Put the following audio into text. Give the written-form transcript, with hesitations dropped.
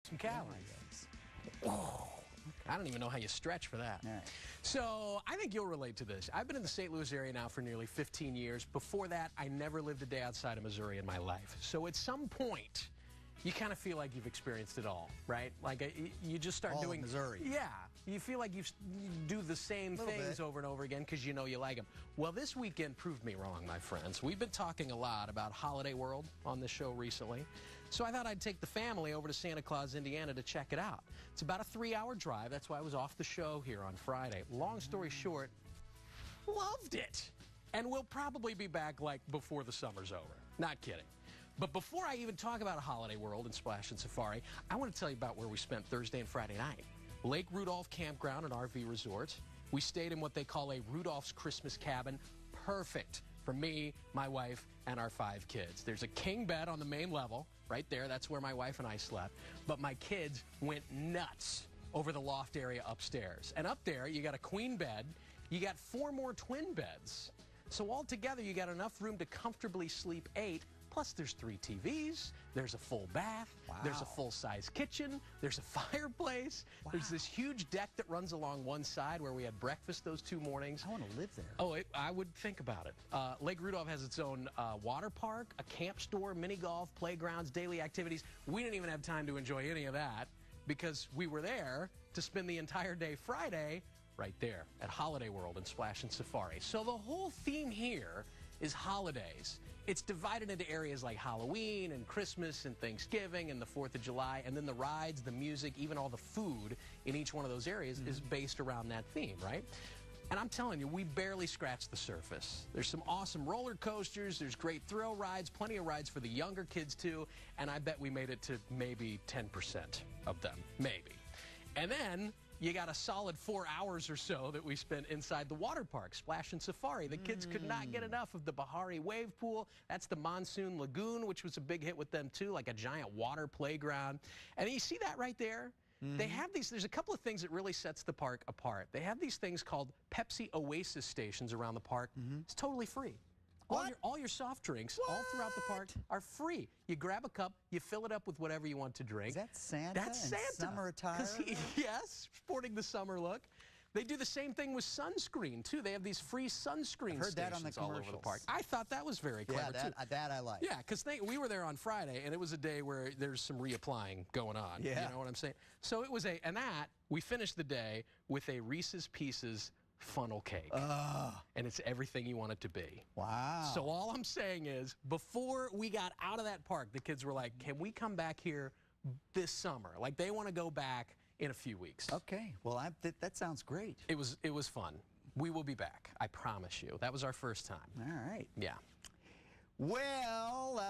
some calories. Oh, I don't even know how you stretch for that. All right. So I think you'll relate to this. I've been in the St. Louis area now for nearly 15 years. Before that, I never lived a day outside of Missouri in my life. So at some point, you kind of feel like you've experienced it all, right? Like you just start doing Missouri. Yeah, you feel like you do the same things over and over again because you know you like them. Well, this weekend proved me wrong, my friends. We've been talking a lot about Holiday World on this show recently, so I thought I'd take the family over to Santa Claus, Indiana to check it out. It's about a 3-hour drive. That's why I was off the show here on Friday. Long story short, loved it. And we'll probably be back like before the summer's over. Not kidding. But before I even talk about Holiday World and Splash and Safari, I want to tell you about where we spent Thursday and Friday night. Lake Rudolph Campground and RV Resort. We stayed in what they call a Rudolph's Christmas cabin. Perfect for me, my wife, and our 5 kids. There's a king bed on the main level, right there. That's where my wife and I slept. But my kids went nuts over the loft area upstairs. And up there, you got a queen bed. You got 4 more twin beds. So altogether, you got enough room to comfortably sleep 8. Plus, there's 3 TVs, there's a full bath, there's a full-size kitchen, there's a fireplace, there's this huge deck that runs along one side where we had breakfast those 2 mornings. I want to live there. Oh, I would think about it. Lake Rudolph has its own water park, a camp store, mini golf, playgrounds, daily activities. We didn't even have time to enjoy any of that because we were there to spend the entire day Friday right there at Holiday World and Splash and Safari. So the whole theme here is holidays. It's divided into areas like Halloween and Christmas and Thanksgiving and the 4th of July, and then the rides, the music, even all the food in each one of those areas is based around that theme, right? And I'm telling you, we barely scratched the surface. There's some awesome roller coasters, there's great thrill rides, plenty of rides for the younger kids too, and I bet we made it to maybe 10% of them, maybe. And then you got a solid 4 hours or so that we spent inside the water park, Splash and Safari. The kids could not get enough of the Bahari Wave Pool. That's the Monsoon Lagoon, which was a big hit with them too, like a giant water playground. And you see that right there? They have these, there's a couple of things that really sets the park apart. They have these things called Pepsi Oasis stations around the park. It's totally free. All your soft drinks all throughout the park are free. You grab a cup, you fill it up with whatever you want to drink. Is that Santa? That's Santa. Summer attire? Yes, sporting the summer look. They do the same thing with sunscreen, too. They have these free sunscreen stations all over the park. I thought that was very clever, too. That I like. Yeah, because we were there on Friday, and it was a day where there's some reapplying going on. Yeah. You know what I'm saying? So it was we finished the day with a Reese's Pieces funnel cake. And it's everything you want it to be. Wow. So all I'm saying is, before we got out of that park, the kids were like, can we come back here this summer? Like, they want to go back in a few weeks. Okay. Well, that sounds great. It was fun. We will be back. I promise you. That was our first time. All right. Yeah. Well...